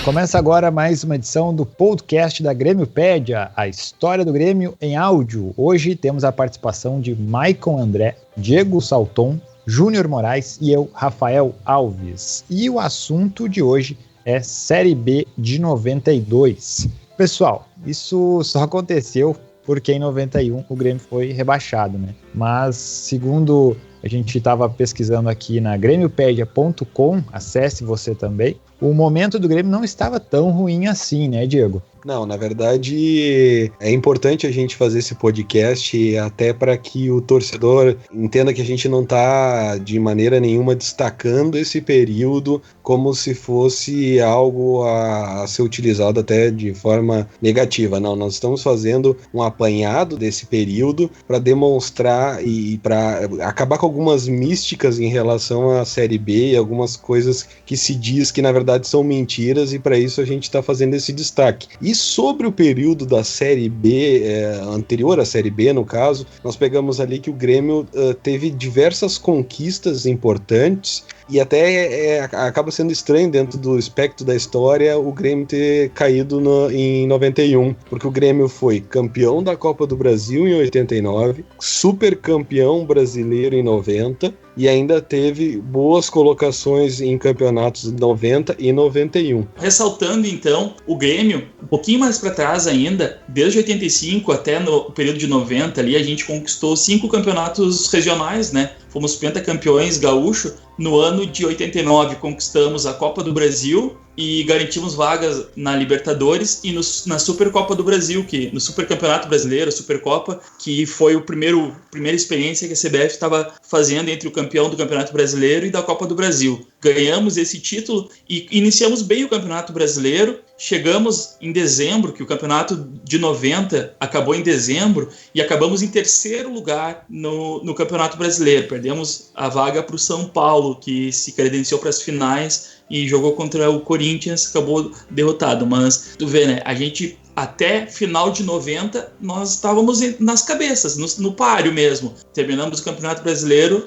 Começa agora mais uma edição do podcast da Grêmiopédia, a história do Grêmio em áudio. Hoje temos a participação de Maicon André, Diego Salton, Júnior Moraes e eu, Rafael Alves. E o assunto de hoje é Série B de 92. Pessoal, isso só aconteceu porque em 91 o Grêmio foi rebaixado, né? Mas, segundo a gente estava pesquisando aqui na grêmiopedia.com, acesse você também, o momento do Grêmio não estava tão ruim assim, né, Diego? Não, na verdade é importante a gente fazer esse podcast até para que o torcedor entenda que a gente não está de maneira nenhuma destacando esse período como se fosse algo a ser utilizado até de forma negativa. Não, nós estamos fazendo um apanhado desse período para demonstrar e para acabar com algumas místicas em relação à Série B e algumas coisas que se diz que na verdade são mentiras, e para isso a gente está fazendo esse destaque. E sobre o período da Série B, anterior à Série B no caso, nós pegamos ali que o Grêmio teve diversas conquistas importantes, e até acaba sendo estranho dentro do espectro da história o Grêmio ter caído em 91, porque o Grêmio foi campeão da Copa do Brasil em 89, super campeão brasileiro em 90, e ainda teve boas colocações em campeonatos de 90 e 91. Ressaltando então, o Grêmio, um pouquinho mais para trás ainda, desde 85 até no período de 90 ali, a gente conquistou 5 campeonatos regionais, né? Fomos pentacampeões gaúcho. No ano de 89 conquistamos a Copa do Brasil e garantimos vagas na Libertadores e na Supercopa do Brasil, que no Supercampeonato Brasileiro, Supercopa, que foi a primeira experiência que a CBF estava fazendo entre o campeão do Campeonato Brasileiro e da Copa do Brasil. Ganhamos esse título e iniciamos bem o Campeonato Brasileiro. Chegamos em dezembro, que o campeonato de 90 acabou em dezembro, e acabamos em terceiro lugar no Campeonato Brasileiro. Perdemos a vaga para o São Paulo, que se credenciou para as finais e jogou contra o Corinthians, acabou derrotado. Mas tu vê, né? A gente, até final de 90, nós estávamos nas cabeças, no páreo mesmo. Terminamos o Campeonato Brasileiro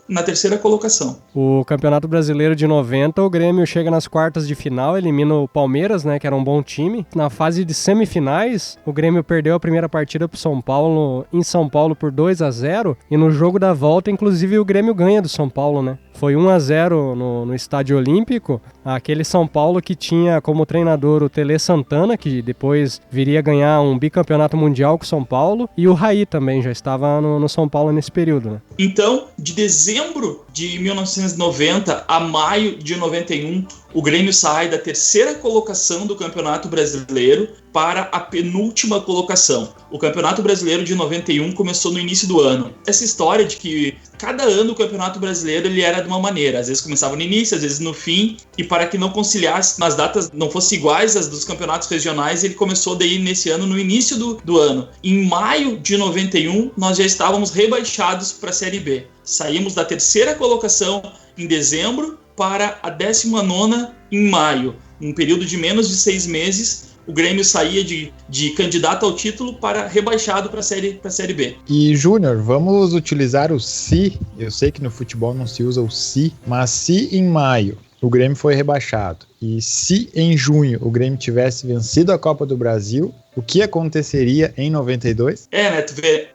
na terceira colocação. O Campeonato Brasileiro de 90, o Grêmio chega nas quartas de final, elimina o Palmeiras, né, que era um bom time. Na fase de semifinais, o Grêmio perdeu a primeira partida pro São Paulo, em São Paulo, por 2-0, e no jogo da volta, inclusive, o Grêmio ganha do São Paulo, né? Foi 1-0 no Estádio Olímpico, aquele São Paulo que tinha como treinador o Tele Santana, que depois viria a ganhar um bicampeonato mundial com o São Paulo, e o Raí também já estava no São Paulo nesse período, né? Então, de dezembro de 1990 a maio de 91, o Grêmio sai da terceira colocação do Campeonato Brasileiro para a penúltima colocação. O Campeonato Brasileiro de 91 começou no início do ano. Essa história de que cada ano o Campeonato Brasileiro ele era de uma maneira. Às vezes começava no início, às vezes no fim. E para que não conciliasse, nas datas não fossem iguais às dos campeonatos regionais, ele começou daí nesse ano, no início do ano. Em maio de 91, nós já estávamos rebaixados para a Série B. Saímos da terceira colocação em dezembro para a 19ª em maio. Um período de menos de 6 meses, o Grêmio saía de candidato ao título para rebaixado para a Série B. E, Júnior, vamos utilizar o se. Eu sei que no futebol não se usa o se, mas se em maio o Grêmio foi rebaixado e se em junho o Grêmio tivesse vencido a Copa do Brasil, o que aconteceria em 92? Né, tu vê,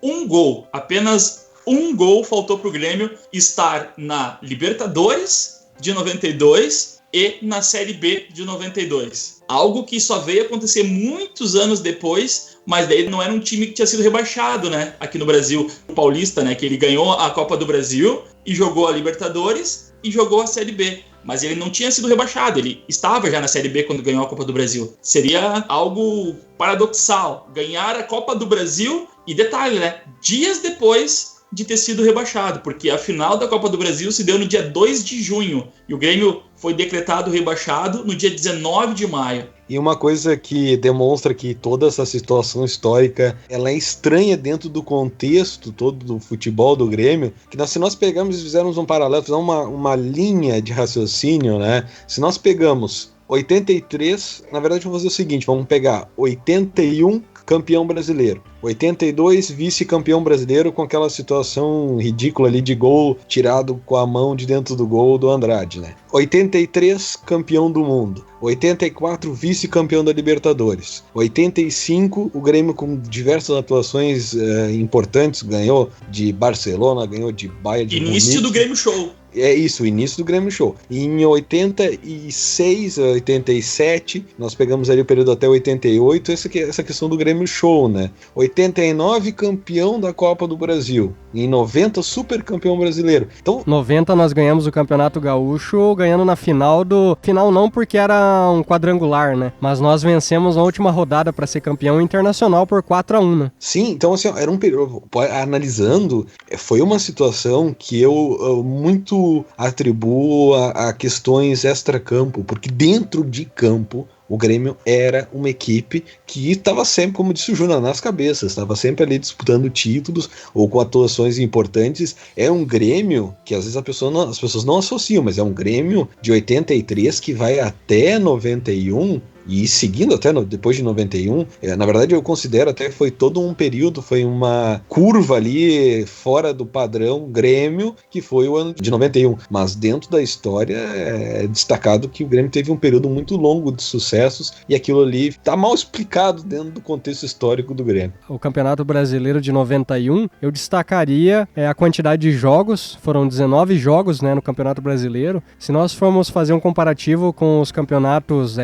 apenas um gol faltou para o Grêmio estar na Libertadores de 92 e na Série B de 92. Algo que só veio acontecer muitos anos depois, mas daí não era um time que tinha sido rebaixado, né? Aqui no Brasil, o Paulista, né? Que ele ganhou a Copa do Brasil e jogou a Libertadores e jogou a Série B. Mas ele não tinha sido rebaixado, ele estava já na Série B quando ganhou a Copa do Brasil. Seria algo paradoxal, ganhar a Copa do Brasil e, detalhe, né? Dias depois de ter sido rebaixado, porque a final da Copa do Brasil se deu no dia 2 de junho e o Grêmio foi decretado rebaixado no dia 19 de maio. E uma coisa que demonstra que toda essa situação histórica ela é estranha dentro do contexto todo do futebol do Grêmio, que se nós pegamos e fizermos um paralelo, fizermos uma linha de raciocínio, né? Se nós pegamos 83, na verdade vamos fazer o seguinte, vamos pegar 81, campeão brasileiro. 82, vice-campeão brasileiro com aquela situação ridícula ali de gol tirado com a mão de dentro do gol do Andrade, né? 83, campeão do mundo. 84, vice-campeão da Libertadores. 85, o Grêmio com diversas atuações importantes, ganhou de Barcelona, ganhou de Bayern de Munique. Início do Grêmio Show. É isso, o início do Grêmio Show. Em 86, 87, nós pegamos ali o período até 88, essa questão do Grêmio Show, né? 89, campeão da Copa do Brasil. Em 90, super campeão brasileiro. Então, 90 nós ganhamos o Campeonato Gaúcho, ganhando na final Final não porque era um quadrangular, né? Mas nós vencemos na última rodada para ser campeão internacional por 4-1, né? Sim, então assim, era um período, analisando, foi uma situação que eu muito atribuo a questões extra-campo, porque dentro de campo o Grêmio era uma equipe que estava sempre, como disse o Júnior, nas cabeças, estava sempre ali disputando títulos ou com atuações importantes. É um Grêmio que às vezes as pessoas não associam, mas é um Grêmio de 83 que vai até 91 e seguindo até depois de 91, na verdade eu considero até que foi todo um período, foi uma curva ali fora do padrão Grêmio, que foi o ano de 91, mas dentro da história é destacado que o Grêmio teve um período muito longo de sucessos e aquilo ali está mal explicado dentro do contexto histórico do Grêmio. O Campeonato Brasileiro de 91, eu destacaria a quantidade de jogos, foram 19 jogos, né, no Campeonato Brasileiro. Se nós formos fazer um comparativo com os campeonatos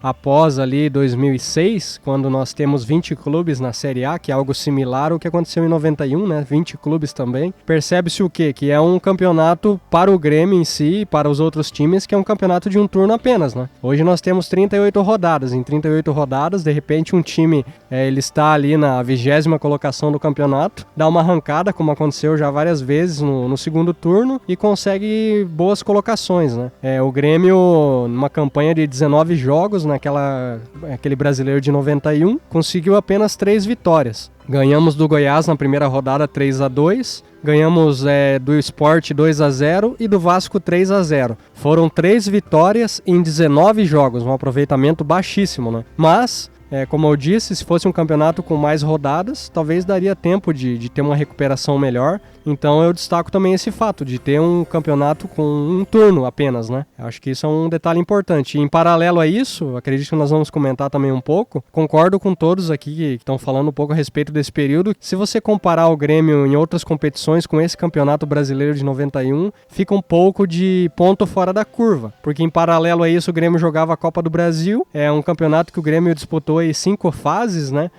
após ali 2006, quando nós temos 20 clubes na Série A, que é algo similar ao que aconteceu em 91, né? 20 clubes também. Percebe-se o quê? Que é um campeonato para o Grêmio em si, para os outros times, que é um campeonato de um turno apenas, né? Hoje nós temos 38 rodadas. Em 38 rodadas, de repente um time, ele está ali na 20ª colocação do campeonato, dá uma arrancada, como aconteceu já várias vezes no segundo turno, e consegue boas colocações, né? O Grêmio, numa campanha de 19 jogos, aquele brasileiro de 91, conseguiu apenas 3 vitórias. Ganhamos do Goiás na primeira rodada 3-2, ganhamos do Sport 2-0 e do Vasco 3-0. Foram 3 vitórias em 19 jogos, um aproveitamento baixíssimo, né? Mas, como eu disse, se fosse um campeonato com mais rodadas, talvez daria tempo de ter uma recuperação melhor. Então eu destaco também esse fato de ter um campeonato com um turno apenas, né? Eu acho que isso é um detalhe importante. E em paralelo a isso, acredito que nós vamos comentar também um pouco, concordo com todos aqui que estão falando um pouco a respeito desse período. Se você comparar o Grêmio em outras competições com esse Campeonato Brasileiro de 91, fica um pouco de ponto fora da curva. Porque em paralelo a isso, o Grêmio jogava a Copa do Brasil, é um campeonato que o Grêmio disputou aí 5 fases, né?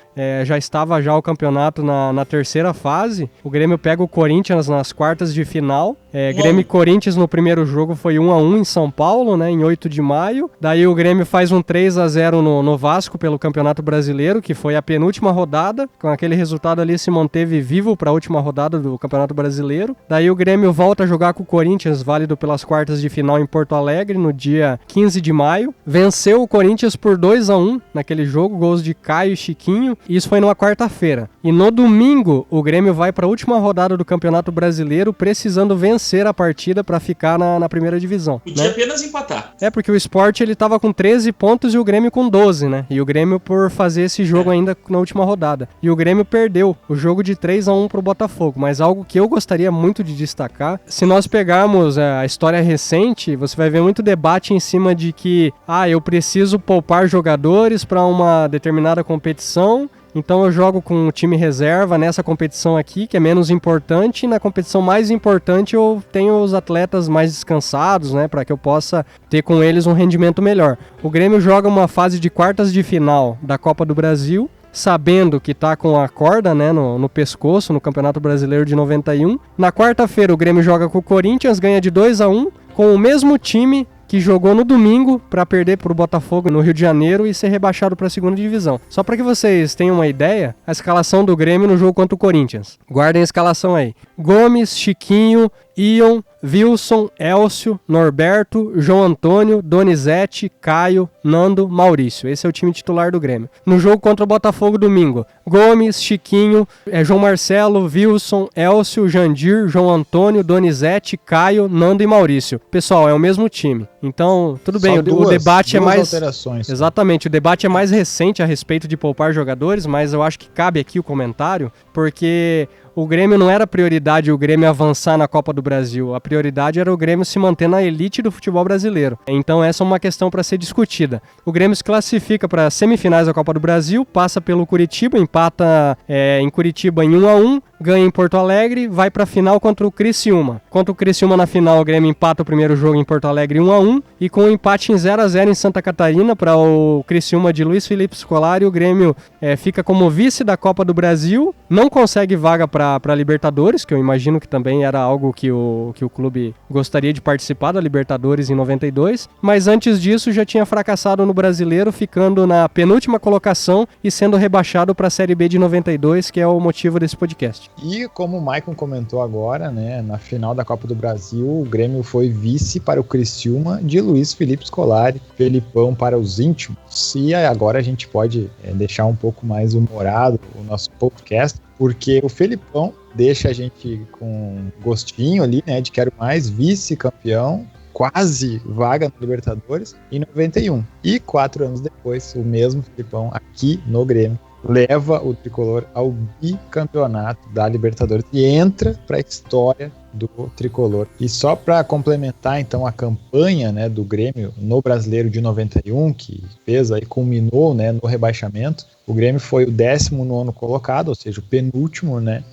Já estava já o campeonato na terceira fase. O Grêmio pega o Corinthians nas quartas de final. Grêmio e Corinthians no primeiro jogo foi 1-1 em São Paulo, né, em 8 de maio. Daí o Grêmio faz um 3-0 no Vasco pelo Campeonato Brasileiro, que foi a penúltima rodada. Com aquele resultado ali se manteve vivo para a última rodada do Campeonato Brasileiro. Daí o Grêmio volta a jogar com o Corinthians, válido pelas quartas de final em Porto Alegre, no dia 15 de maio. Venceu o Corinthians por 2-1 naquele jogo, gols de Caio e Chiquinho. Isso foi numa quarta-feira. E no domingo, o Grêmio vai para a última rodada do Campeonato Brasileiro, precisando vencer a partida para ficar na primeira divisão. Podia, né? Apenas empatar. Porque o Sport ele tava com 13 pontos e o Grêmio com 12, né? E o Grêmio por fazer esse jogo ainda na última rodada. E o Grêmio perdeu o jogo de 3-1 pro Botafogo. Mas algo que eu gostaria muito de destacar, se nós pegarmos a história recente, você vai ver muito debate em cima de que eu preciso poupar jogadores para uma determinada competição, então eu jogo com o time reserva nessa competição aqui, que é menos importante, e na competição mais importante eu tenho os atletas mais descansados, né, para que eu possa ter com eles um rendimento melhor. O Grêmio joga uma fase de quartas de final da Copa do Brasil, sabendo que tá com a corda, né, no pescoço no Campeonato Brasileiro de 91. Na quarta-feira o Grêmio joga com o Corinthians, ganha de 2-1, com o mesmo time que jogou no domingo para perder para o Botafogo no Rio de Janeiro e ser rebaixado para a segunda divisão. Só para que vocês tenham uma ideia, a escalação do Grêmio no jogo contra o Corinthians. Guardem a escalação aí. Gomes, Chiquinho, Ion, Wilson, Elcio, Norberto, João Antônio, Donizete, Caio, Nando, Maurício. Esse é o time titular do Grêmio. No jogo contra o Botafogo domingo, Gomes, Chiquinho, João Marcelo, Wilson, Elcio, Jandir, João Antônio, Donizete, Caio, Nando e Maurício. Pessoal, é o mesmo time. Então, tudo bem, o debate é mais... alterações. Exatamente, o debate é mais recente a respeito de poupar jogadores, mas eu acho que cabe aqui o comentário, porque o Grêmio não era prioridade o Grêmio avançar na Copa do Brasil. A prioridade era o Grêmio se manter na elite do futebol brasileiro. Então essa é uma questão para ser discutida. O Grêmio se classifica para as semifinais da Copa do Brasil, passa pelo Curitiba, empata em Curitiba em 1-1, ganha em Porto Alegre, vai para a final contra o Criciúma. Contra o Criciúma na final, o Grêmio empata o primeiro jogo em Porto Alegre 1-1, e com um empate em 0-0 em Santa Catarina para o Criciúma de Luiz Felipe Scolari, o Grêmio fica como vice da Copa do Brasil, não consegue vaga para Libertadores, que eu imagino que também era algo que o clube gostaria de participar da Libertadores em 92, mas antes disso já tinha fracassado no Brasileiro, ficando na penúltima colocação e sendo rebaixado para a Série B de 92, que é o motivo desse podcast. E como o Maicon comentou agora, né, na final da Copa do Brasil, o Grêmio foi vice para o Criciúma de Luiz Felipe Scolari, Felipão para os íntimos. E agora a gente pode deixar um pouco mais humorado o nosso podcast, porque o Felipão deixa a gente com gostinho ali, né, de quero mais, vice-campeão, quase vaga na Libertadores, em 91. E 4 anos depois, o mesmo Felipão aqui no Grêmio leva o tricolor ao bicampeonato da Libertadores e entra para a história do tricolor. E só para complementar então a campanha, né, do Grêmio no Brasileiro de 91, que fez aí, culminou, né, no rebaixamento, o Grêmio foi o 19º colocado, ou seja, o penúltimo, né,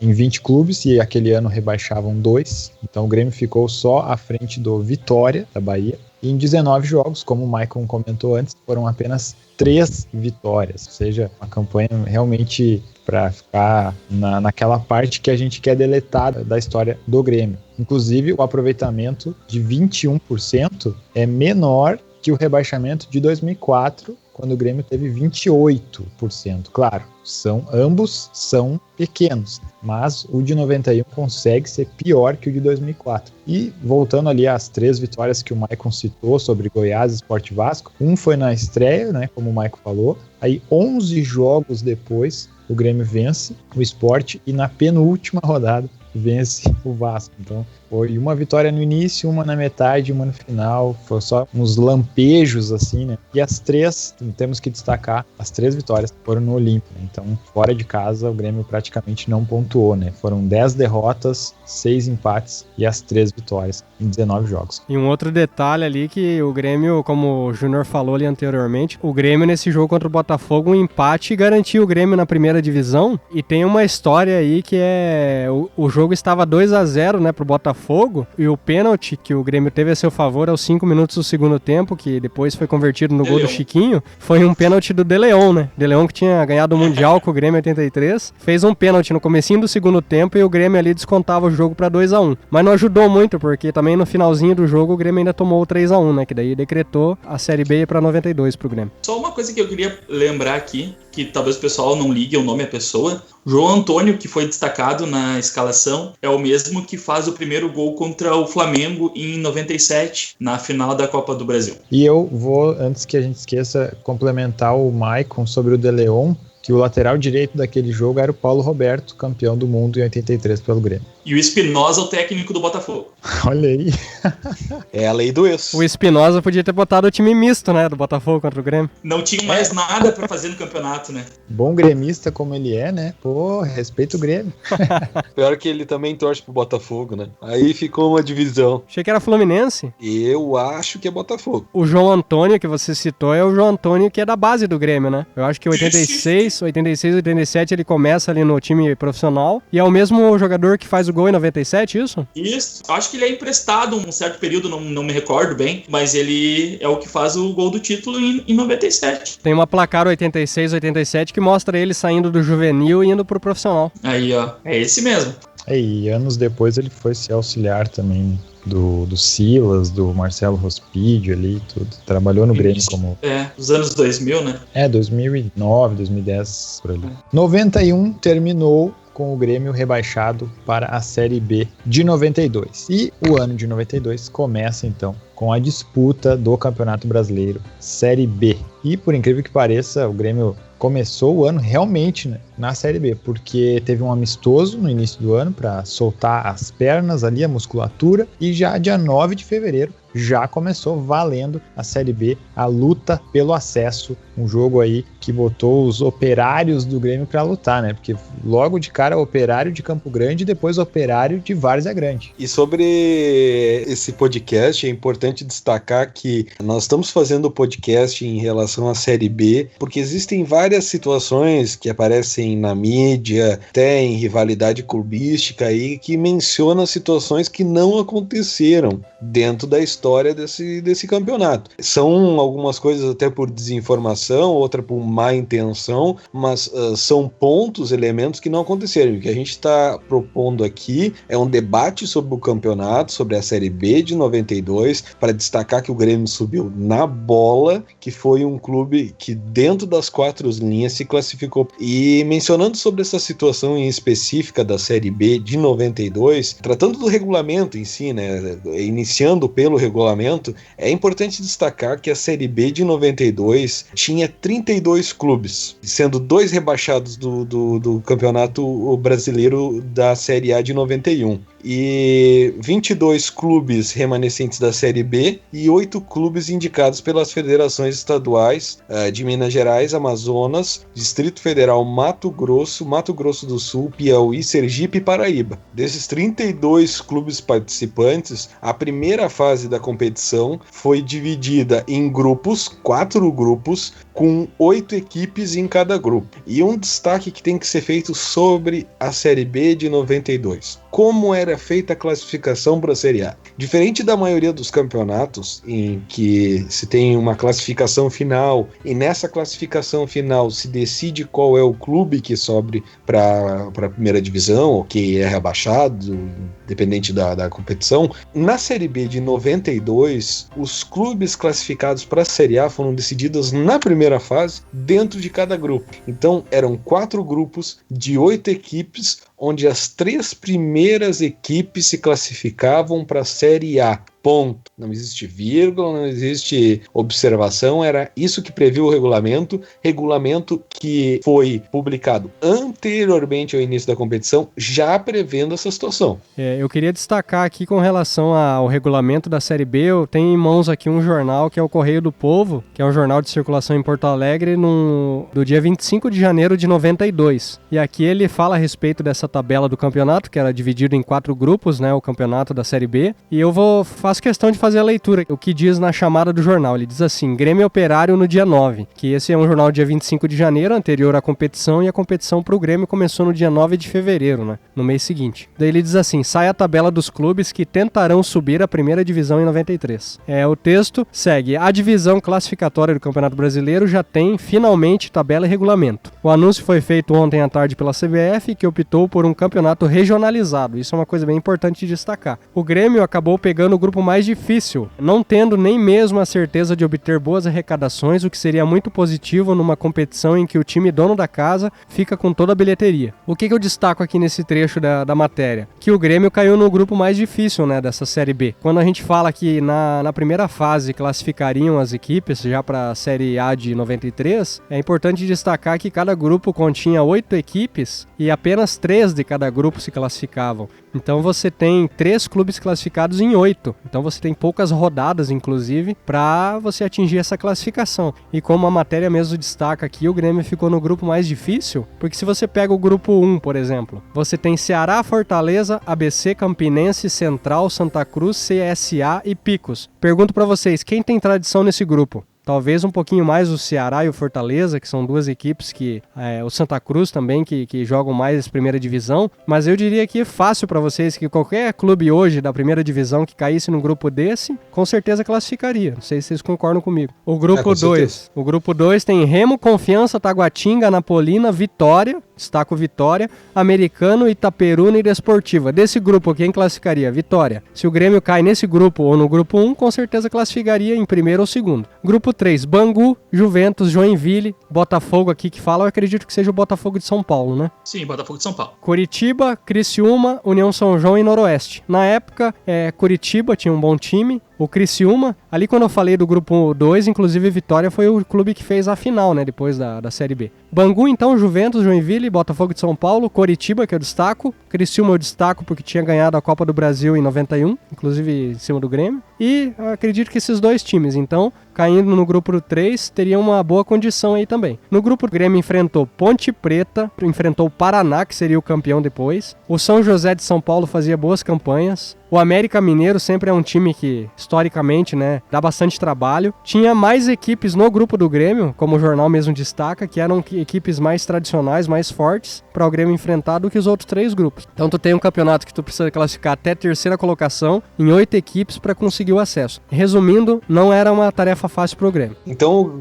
em 20 clubes, e aquele ano rebaixavam 2, então o Grêmio ficou só à frente do Vitória, da Bahia, e em 19 jogos, como o Maicon comentou antes, foram apenas 3 vitórias, ou seja, uma campanha realmente para ficar naquela parte que a gente quer deletar da história do Grêmio. Inclusive, o aproveitamento de 21% é menor que o rebaixamento de 2004, quando o Grêmio teve 28%. Claro, ambos são pequenos, mas o de 91 consegue ser pior que o de 2004. E voltando ali às 3 vitórias que o Maicon citou sobre Goiás e Sport Vasco, um foi na estreia, né, como o Maicon falou, aí 11 jogos depois o Grêmio vence o Sport e na penúltima rodada vence o Vasco. Então foi uma vitória no início, uma na metade, uma no final, foi só uns lampejos assim, né? E as 3, temos que destacar, as 3 vitórias foram no Olímpio, né? Então fora de casa o Grêmio praticamente não pontuou, né? Foram 10 derrotas, 6 empates e as 3 vitórias em 19 jogos. E um outro detalhe ali que o Grêmio, como o Júnior falou ali anteriormente, o Grêmio nesse jogo contra o Botafogo, um empate garantiu o Grêmio na primeira divisão, e tem uma história aí que é o jogo estava 2-0, né, pro Botafogo, e o pênalti que o Grêmio teve a seu favor aos 5 minutos do segundo tempo, que depois foi convertido no gol do Chiquinho, foi um pênalti do De Leon, né? De Leon, que tinha ganhado o Mundial com o Grêmio em 83, fez um pênalti no comecinho do segundo tempo e o Grêmio ali descontava o jogo para 2-1. Mas não ajudou muito, porque também no finalzinho do jogo o Grêmio ainda tomou o 3-1, né? Que daí decretou a Série B para 92 pro Grêmio. Só uma coisa que eu queria lembrar aqui, que talvez o pessoal não ligue o nome à pessoa. João Antônio, que foi destacado na escalação, é o mesmo que faz o primeiro gol contra o Flamengo em 97, na final da Copa do Brasil. E eu vou, antes que a gente esqueça, complementar o Maicon sobre o De Leon, que o lateral direito daquele jogo era o Paulo Roberto, campeão do mundo em 83 pelo Grêmio. E o Espinosa, o técnico do Botafogo. Olha aí. É a lei do ex. O Espinosa podia ter botado o time misto, né, do Botafogo contra o Grêmio. Não tinha mais nada pra fazer no campeonato, né? Bom gremista como ele é, né? Pô, respeita o Grêmio. Pior que ele também torce pro Botafogo, né? Aí ficou uma divisão. Achei que era Fluminense. Eu acho que é Botafogo. O João Antônio, que você citou, é o João Antônio que é da base do Grêmio, né? Eu acho que em 86, 87 ele começa ali no time profissional, e é o mesmo jogador que faz o gol em 97, isso? Isso. Acho que ele é emprestado um certo período, não me recordo bem, mas ele é o que faz o gol do título em 97. Tem uma placar 86, 87 que mostra ele saindo do juvenil e indo pro profissional. Aí, ó. É esse mesmo. E anos depois ele foi ser auxiliar também do Silas, do Marcelo Rospidio ali, tudo. Trabalhou no Grêmio como... Os anos 2000, né? 2009, 2010, por ali. 91 terminou com o Grêmio rebaixado para a Série B de 92. E o ano de 92 começa então com a disputa do Campeonato Brasileiro Série B. E por incrível que pareça, o Grêmio começou o ano realmente, né, na Série B, porque teve um amistoso no início do ano para soltar as pernas ali, a musculatura, e já dia 9 de fevereiro já começou valendo a Série B, a luta pelo acesso, um jogo aí que botou os operários do Grêmio para lutar, né? Porque logo de cara Operário de Campo Grande e depois Operário de Várzea Grande. E sobre esse podcast, é importante destacar que nós estamos fazendo o podcast em relação à Série B, porque existem várias situações que aparecem na mídia, até em rivalidade clubística aí, que mencionam situações que não aconteceram dentro da história desse campeonato. São algumas coisas até por desinformação, outra por má intenção, mas são pontos, elementos que não aconteceram. O que a gente está propondo aqui é um debate sobre o campeonato, sobre a Série B de 92, para destacar que o Grêmio subiu na bola, que foi um clube que dentro das 4 linhas se classificou. E mencionando sobre essa situação em específica da Série B de 92, tratando do regulamento em si, né, iniciando pelo regulamento, é importante destacar que a Série B de 92 tinha 32 clubes, sendo 2 rebaixados do Campeonato Brasileiro da Série A de 91. E 22 clubes remanescentes da Série B e 8 clubes indicados pelas federações estaduais de Minas Gerais, Amazonas, Distrito Federal, Mato Grosso do Sul, Piauí, Sergipe e Paraíba. Desses 32 clubes participantes, a primeira fase da competição foi dividida em grupos, 4 grupos, com 8 equipes em cada grupo. E um destaque que tem que ser feito sobre a Série B de 92. Como era feita a classificação para a Série A? Diferente da maioria dos campeonatos, em que se tem uma classificação final, e nessa classificação final se decide qual é o clube que sobe para a primeira divisão, ou que é rebaixado, dependente da competição. Na Série B de 92, os clubes classificados para a Série A foram decididos na primeira fase, dentro de cada grupo. Então, eram 4 grupos de 8 equipes, onde as 3 primeiras equipes se classificavam para a Série A. Ponto. Não existe vírgula, não existe observação, era isso que previu o regulamento que foi publicado anteriormente ao início da competição, já prevendo essa situação. Eu queria destacar aqui com relação ao regulamento da Série B, eu tenho em mãos aqui um jornal que é o Correio do Povo, que é um jornal de circulação em Porto Alegre do dia 25 de janeiro de 92. E aqui ele fala a respeito dessa tabela do campeonato, que era dividido em 4 grupos, né, o campeonato da Série B, e eu faço questão de fazer a leitura, o que diz na chamada do jornal. Ele diz assim: Grêmio Operário no dia 9, que esse é um jornal dia 25 de janeiro, anterior à competição, e a competição para o Grêmio começou no dia 9 de fevereiro, né, no mês seguinte. Daí ele diz assim: sai a tabela dos clubes que tentarão subir a primeira divisão em 93. O texto segue: a divisão classificatória do Campeonato Brasileiro já tem finalmente tabela e regulamento. O anúncio foi feito ontem à tarde pela CBF, que optou por um campeonato regionalizado. Isso é uma coisa bem importante de destacar. O Grêmio acabou pegando o grupo mais difícil, não tendo nem mesmo a certeza de obter boas arrecadações, o que seria muito positivo numa competição em que o time dono da casa fica com toda a bilheteria. O que eu destaco aqui nesse trecho da matéria? Que o Grêmio caiu no grupo mais difícil, né, dessa Série B. Quando a gente fala que na primeira fase classificariam as equipes já para a Série A de 93, é importante destacar que cada grupo continha 8 equipes e apenas 3 de cada grupo se classificavam. Então você tem 3 clubes classificados em 8. Então você tem poucas rodadas, inclusive, para você atingir essa classificação. E como a matéria mesmo destaca aqui, o Grêmio ficou no grupo mais difícil, porque se você pega o grupo 1, por exemplo, você tem Ceará, Fortaleza, ABC, Campinense, Central, Santa Cruz, CSA e Picos. Pergunto para vocês, quem tem tradição nesse grupo? Talvez um pouquinho mais o Ceará e o Fortaleza, que são 2 equipes que... o Santa Cruz também, que jogam mais primeira divisão. Mas eu diria que é fácil para vocês que qualquer clube hoje da primeira divisão que caísse num grupo desse, com certeza classificaria. Não sei se vocês concordam comigo. O grupo 2. O grupo 2 tem Remo, Confiança, Taguatinga, Anapolina, Vitória, destaco Vitória, Americano, Itaperuna e Desportiva. Desse grupo, quem classificaria? Vitória. Se o Grêmio cai nesse grupo ou no grupo 1, com certeza classificaria em primeiro ou segundo. Grupo 3, Bangu, Juventus, Joinville, Botafogo aqui que fala, eu acredito que seja o Botafogo de São Paulo, né? Sim, Botafogo de São Paulo. Curitiba, Criciúma, União São João e Noroeste. Na época, Curitiba tinha um bom time, o Criciúma, ali quando eu falei do grupo 2, inclusive Vitória foi o clube que fez a final, né, depois da Série B. Bangu, então, Juventus, Joinville, Botafogo de São Paulo, Coritiba, que eu destaco, Criciúma eu destaco porque tinha ganhado a Copa do Brasil em 91, inclusive em cima do Grêmio, e eu acredito que esses dois times, então, caindo no grupo 3, teria uma boa condição aí também. No grupo, o Grêmio enfrentou Ponte Preta, enfrentou o Paraná, que seria o campeão depois, o São José de São Paulo fazia boas campanhas, o América Mineiro sempre é um time que, historicamente, né, dá bastante trabalho. Tinha mais equipes no grupo do Grêmio, como o jornal mesmo destaca, que eram equipes mais tradicionais, mais fortes, para o Grêmio enfrentar do que os outros 3 grupos. Então tu tem um campeonato que tu precisa classificar até a 3ª colocação em 8 equipes para conseguir o acesso. Resumindo, não era uma tarefa fácil para o Grêmio. Então,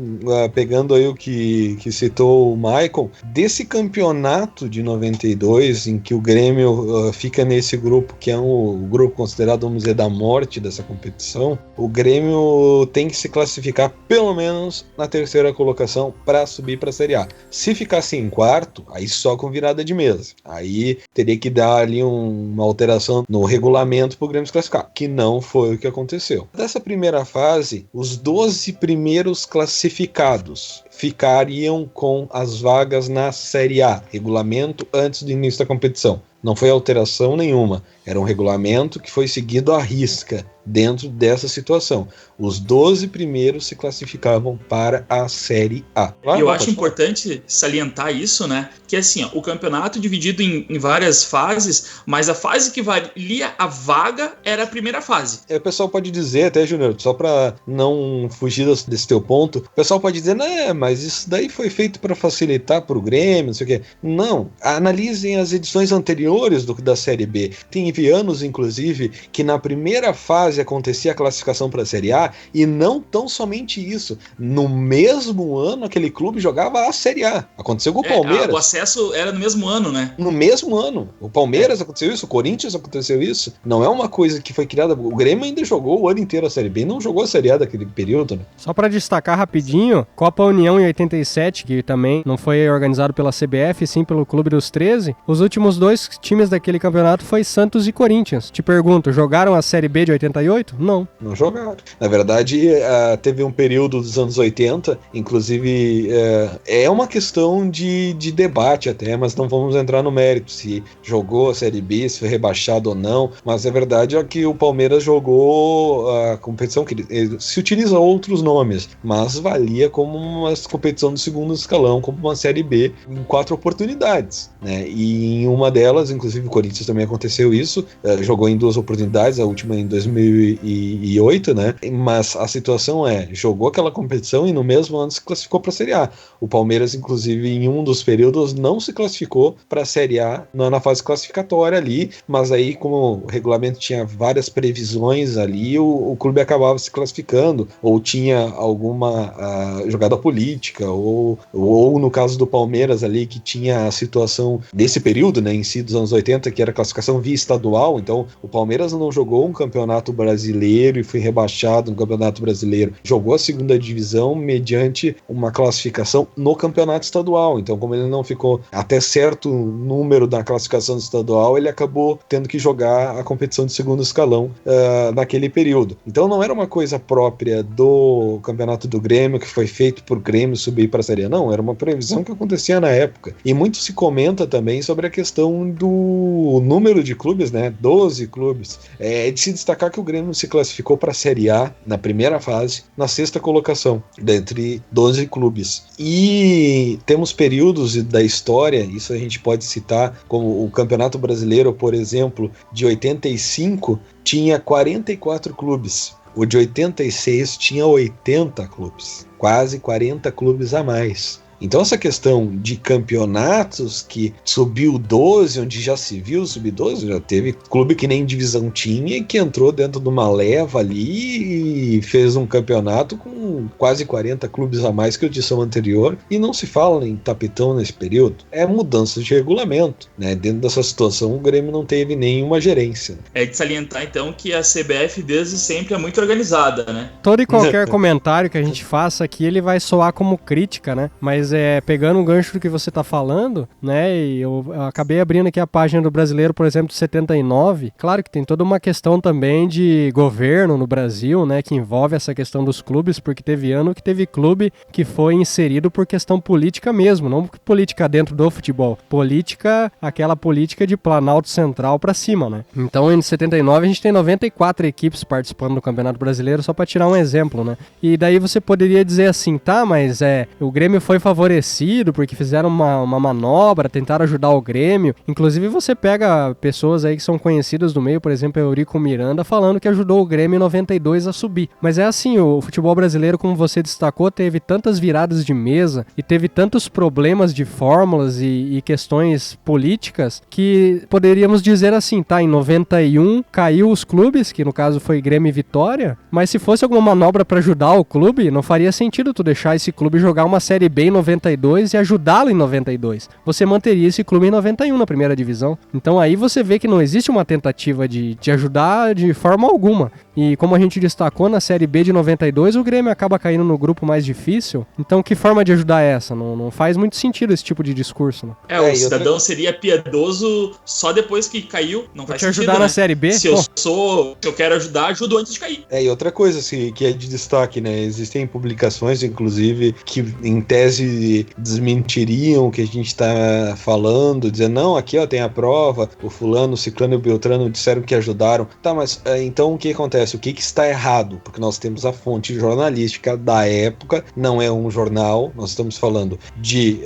pegando aí o que citou o Maicon, desse campeonato de 92, em que o Grêmio fica nesse grupo, que é o grupo considerado, vamos dizer, da morte dessa competição, o Grêmio tem que se classificar pelo menos na 3ª colocação para subir para a Série A. Se ficasse em 4º, aí só com virada de mesa. Aí teria que dar ali uma alteração no regulamento para o Grêmio se classificar, que não foi o que aconteceu. Dessa primeira fase, os 12 primeiros classificados ficariam com as vagas na Série A, regulamento antes do início da competição. Não foi alteração nenhuma, era um regulamento que foi seguido à risca dentro dessa situação. Os 12 primeiros se classificavam para a Série A. E eu acho importante salientar isso, né? Que assim, ó, o campeonato dividido em várias fases, mas a fase que valia a vaga era a primeira fase. O pessoal pode dizer, até, Júnior, só para não fugir desse teu ponto, o pessoal pode dizer, né, mas isso daí foi feito para facilitar para o Grêmio, não sei o quê. Não, analisem as edições anteriores da Série B. Teve anos, inclusive, que na primeira fase acontecia a classificação para a Série A, e não tão somente isso. No mesmo ano, aquele clube jogava a Série A. Aconteceu com o Palmeiras. O acesso era no mesmo ano, né? No mesmo ano. O Palmeiras aconteceu isso, o Corinthians aconteceu isso. Não é uma coisa que foi criada... O Grêmio ainda jogou o ano inteiro a Série B, não jogou a Série A daquele período, né? Só para destacar rapidinho, Copa União em 87, que também não foi organizado pela CBF, sim pelo Clube dos 13, os últimos 2 times daquele campeonato foi Santos e Corinthians. Te pergunto, jogaram a Série B de 88? Não. Não jogaram. Na verdade, teve um período dos anos 80, inclusive é uma questão de debate até, mas não vamos entrar no mérito se jogou a Série B, se foi rebaixado ou não, mas a verdade é que o Palmeiras jogou a competição, que se utiliza outros nomes, mas valia como uma competição do segundo escalão, como uma Série B em 4 oportunidades, né? E em uma delas, inclusive o Corinthians também aconteceu isso, jogou em 2 oportunidades, a última em 2008, né? Mas a situação jogou aquela competição e no mesmo ano se classificou para a Série A. O Palmeiras, inclusive, em um dos períodos não se classificou para a Série A na fase classificatória ali, mas aí como o regulamento tinha várias previsões ali, o clube acabava se classificando, ou tinha alguma jogada política, ou no caso do Palmeiras ali, que tinha a situação desse período, né, em si dos anos 80, que era a classificação via estadual, então o Palmeiras não jogou um campeonato brasileiro e foi rebaixado no campeonato brasileiro, jogou a segunda divisão mediante uma classificação no campeonato estadual, então como ele não ficou até certo número da classificação estadual, ele acabou tendo que jogar a competição de segundo escalão naquele período. Então não era uma coisa própria do campeonato do Grêmio, que foi feito por Grêmio subir para a Série A, não, era uma previsão que acontecia na época. E muito se comenta também sobre a questão do número de clubes, né, 12 clubes. É de se destacar que o Grêmio se classificou para a Série A na primeira fase, na 6ª colocação, dentre 12 clubes. E temos períodos da história, isso a gente pode citar, como o Campeonato Brasileiro, por exemplo, de 85, tinha 44 clubes. O de 86 tinha 80 clubes. Quase 40 clubes a mais. Então essa questão de campeonatos que subiu 12, onde já se viu sub-12, já teve clube que nem divisão tinha e que entrou dentro de uma leva ali e fez um campeonato com quase 40 clubes a mais que a edição anterior, e não se fala em tapetão nesse período. É mudança de regulamento, né? Dentro dessa situação o Grêmio não teve nenhuma gerência. É de salientar então que a CBF desde sempre é muito organizada, né? Todo e qualquer comentário que a gente faça aqui, ele vai soar como crítica, né? Mas pegando um gancho do que você tá falando, né? E eu acabei abrindo aqui a página do Brasileiro, por exemplo, de 79. Claro que tem toda uma questão também de governo no Brasil, né? Que envolve essa questão dos clubes, porque teve ano que teve clube que foi inserido por questão política mesmo, não política dentro do futebol. Política, aquela política de Planalto Central pra cima, né? Então, em 79, a gente tem 94 equipes participando do Campeonato Brasileiro, só pra tirar um exemplo, né? E daí você poderia dizer assim, tá, mas o Grêmio foi favorecido porque fizeram uma manobra, tentaram ajudar o Grêmio. Inclusive, você pega pessoas aí que são conhecidas do meio, por exemplo, Eurico Miranda, falando que ajudou o Grêmio em 92 a subir. Mas é assim, o futebol brasileiro, como você destacou, teve tantas viradas de mesa e teve tantos problemas de fórmulas e questões políticas que poderíamos dizer assim, tá, em 91 caiu os clubes, que no caso foi Grêmio e Vitória, mas se fosse alguma manobra para ajudar o clube, não faria sentido tu deixar esse clube jogar uma Série B em 92 e ajudá-lo em 92. Você manteria esse clube em 91 na primeira divisão. Então aí você vê que não existe uma tentativa de ajudar de forma alguma. E como a gente destacou na Série B de 92, o Grêmio acaba caindo no grupo mais difícil. Então que forma de ajudar é essa? Não faz muito sentido esse tipo de discurso, né? O cidadão seria piedoso só depois que caiu. Não faz te sentido, ajudar né? na Série B? Se eu quero ajudar, ajudo antes de cair. E outra coisa assim, que é de destaque, né? Existem publicações, inclusive, que em tese desmentiriam o que a gente está falando, dizendo, não, aqui ó, tem a prova, o fulano, o ciclano e o beltrano disseram que ajudaram. Tá, mas então o que acontece? O que está errado? Porque nós temos a fonte jornalística da época, não é um jornal, nós estamos falando de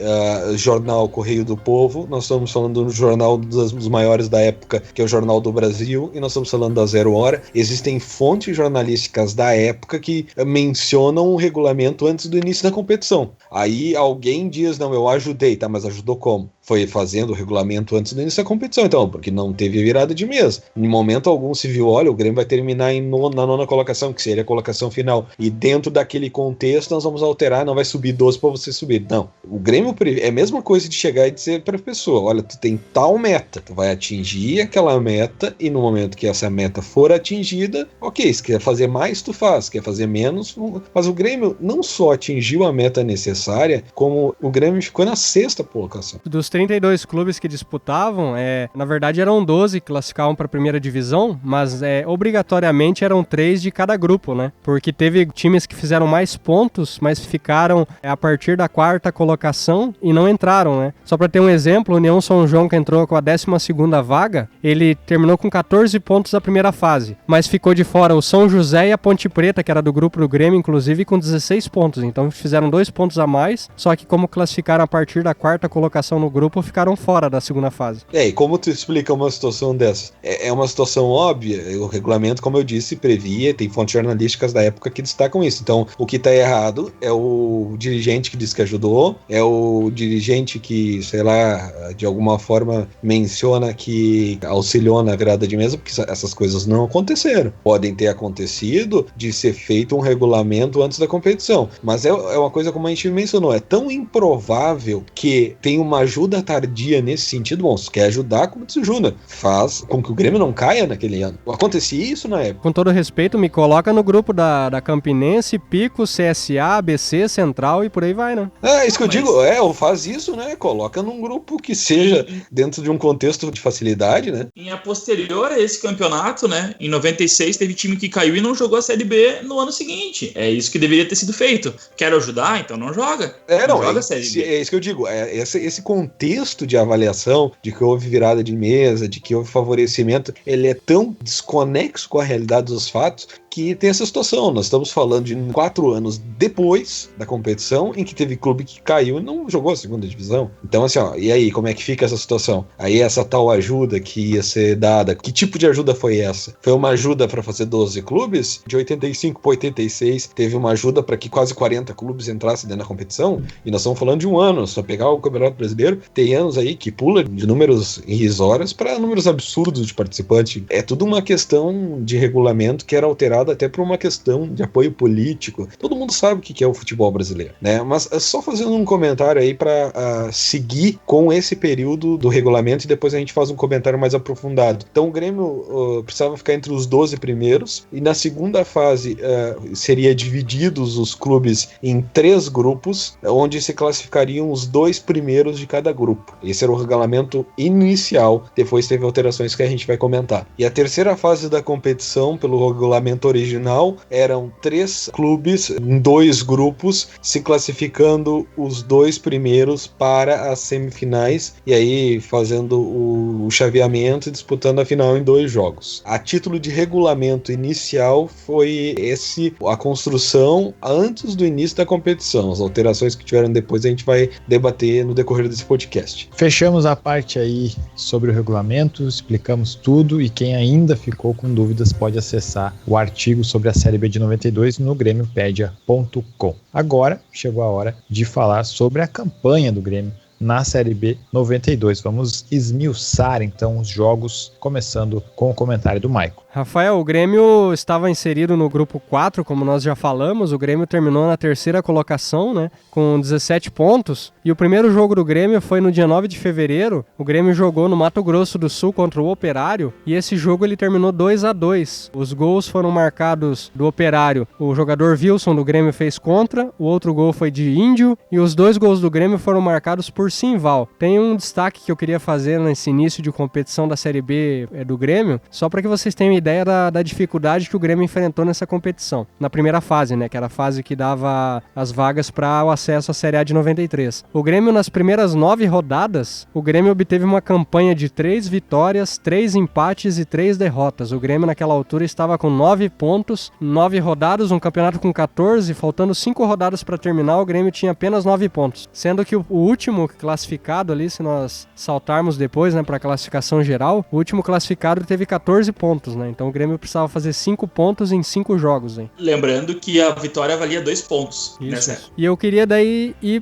jornal Correio do Povo, nós estamos falando do jornal dos maiores da época, que é o Jornal do Brasil, e nós estamos falando da Zero Hora. Existem fontes jornalísticas da época que mencionam o regulamento antes do início da competição. Aí alguém diz, não, eu ajudei, tá, mas ajudou como? Foi fazendo o regulamento antes do início da competição, então, porque não teve virada de mesa. Em momento algum se viu, olha, o Grêmio vai terminar na nona colocação, que seria a colocação final, e dentro daquele contexto nós vamos alterar, não vai subir 12 para você subir. Não, o Grêmio é a mesma coisa de chegar e dizer para a pessoa, olha, tu tem tal meta, tu vai atingir aquela meta, e no momento que essa meta for atingida, ok, se quer fazer mais, tu faz, se quer fazer menos, mas o Grêmio não só atingiu a meta necessária, como o Grêmio ficou na 6ª colocação. Dos 32 clubes que disputavam, na verdade eram 12 que classificavam para a primeira divisão, mas obrigatoriamente eram 3 de cada grupo, né? Porque teve times que fizeram mais pontos, mas ficaram a partir da 4ª colocação e não entraram, né? Só para ter um exemplo, o União São João, que entrou com a 12ª vaga, ele terminou com 14 pontos da primeira fase, mas ficou de fora o São José e a Ponte Preta, que era do grupo do Grêmio, inclusive, com 16 pontos. Então fizeram 2 pontos a mais, só que como classificaram a partir da 4ª colocação no grupo, ficaram fora da segunda fase. E como tu explica uma situação dessa? É uma situação óbvia, o regulamento, como eu disse, previa, tem fontes jornalísticas da época que destacam isso. Então, o que tá errado é o dirigente que diz que ajudou, é o dirigente que, sei lá, de alguma forma menciona que auxiliou na virada de mesa, porque essas coisas não aconteceram. Podem ter acontecido de ser feito um regulamento antes da competição, mas é uma coisa, como a gente mencionou, é tão improvável que tem uma ajuda tardia nesse sentido. Bom, se quer ajudar, como disse o Júnior, faz com que o Grêmio não caia naquele ano. Acontecia isso na época. Com todo respeito, me coloca no grupo da Campinense, Pico, CSA, ABC, Central e por aí vai, né? Isso que eu digo, faz isso, né? Coloca num grupo que seja dentro de um contexto de facilidade, né? Em a posterior a esse campeonato, né? Em 96 teve time que caiu e não jogou a Série B no ano seguinte. É isso que deveria ter sido feito. Quero ajudar? Então não joga. Não joga a Série B. É isso que eu digo. Esse contexto de avaliação de que houve virada de mesa, de que houve favorecimento, ele é tão desconexo com a realidade dos fatos que tem essa situação. Nós estamos falando de 4 anos depois da competição, em que teve clube que caiu e não jogou a segunda divisão. Então, assim, ó, e aí, como é que fica essa situação? Aí essa tal ajuda que ia ser dada, que tipo de ajuda foi essa? Foi uma ajuda para fazer 12 clubes? De 85 para 86, teve uma ajuda para que quase 40 clubes entrassem dentro da competição? E nós estamos falando de um ano. Só pegar o Campeonato Brasileiro, tem anos aí que pula de números irrisórios para números absurdos de participantes. É tudo uma questão de regulamento que era alterada até por uma questão de apoio político. Todo mundo sabe o que é o futebol brasileiro, né? Mas só fazendo um comentário aí para seguir com esse período do regulamento e depois a gente faz um comentário mais aprofundado. Então o Grêmio precisava ficar entre os 12 primeiros e na segunda fase seria divididos os clubes em 3 grupos, onde se classificariam os 2 primeiros de cada grupo. Esse era o regulamento inicial, depois teve alterações que a gente vai comentar. E a terceira fase da competição, pelo regulamento original, eram 3 clubes em 2 grupos, se classificando os 2 primeiros para as semifinais, e aí fazendo o chaveamento e disputando a final em 2 jogos. A título de regulamento inicial foi a construção antes do início da competição. As alterações que tiveram depois a gente vai debater no decorrer desse podcast. Fechamos a parte aí sobre o regulamento, explicamos tudo e quem ainda ficou com dúvidas pode acessar o artigo sobre a Série B de 92 no gremiopedia.com. Agora chegou a hora de falar sobre a campanha do Grêmio na Série B 92. Vamos esmiuçar então os jogos, começando com o comentário do Maicon. Rafael, o Grêmio estava inserido no grupo 4, como nós já falamos. O Grêmio terminou na 3ª colocação, né, com 17 pontos. E o primeiro jogo do Grêmio foi no dia 9 de fevereiro. O Grêmio jogou no Mato Grosso do Sul contra o Operário. E esse jogo ele terminou 2-2. Os gols foram marcados do Operário. O jogador Wilson do Grêmio fez contra. O outro gol foi de Índio. E os 2 gols do Grêmio foram marcados por Simval. Tem um destaque que eu queria fazer nesse início de competição da Série B do Grêmio, só para que vocês tenham ideia da dificuldade que o Grêmio enfrentou nessa competição. Na primeira fase, né, que era a fase que dava as vagas para o acesso à Série A de 93. O Grêmio, nas primeiras 9 rodadas, o Grêmio obteve uma campanha de 3 vitórias, 3 empates e 3 derrotas. O Grêmio, naquela altura, estava com 9 pontos, 9 rodadas, um campeonato com 14, faltando 5 rodadas para terminar, o Grêmio tinha apenas 9 pontos. Sendo que o último classificado ali, se nós saltarmos depois, né, para a classificação geral, o último classificado teve 14 pontos, né? Então o Grêmio precisava fazer 5 pontos em 5 jogos, hein? Lembrando que a vitória valia 2 pontos. Isso. E eu queria daí ir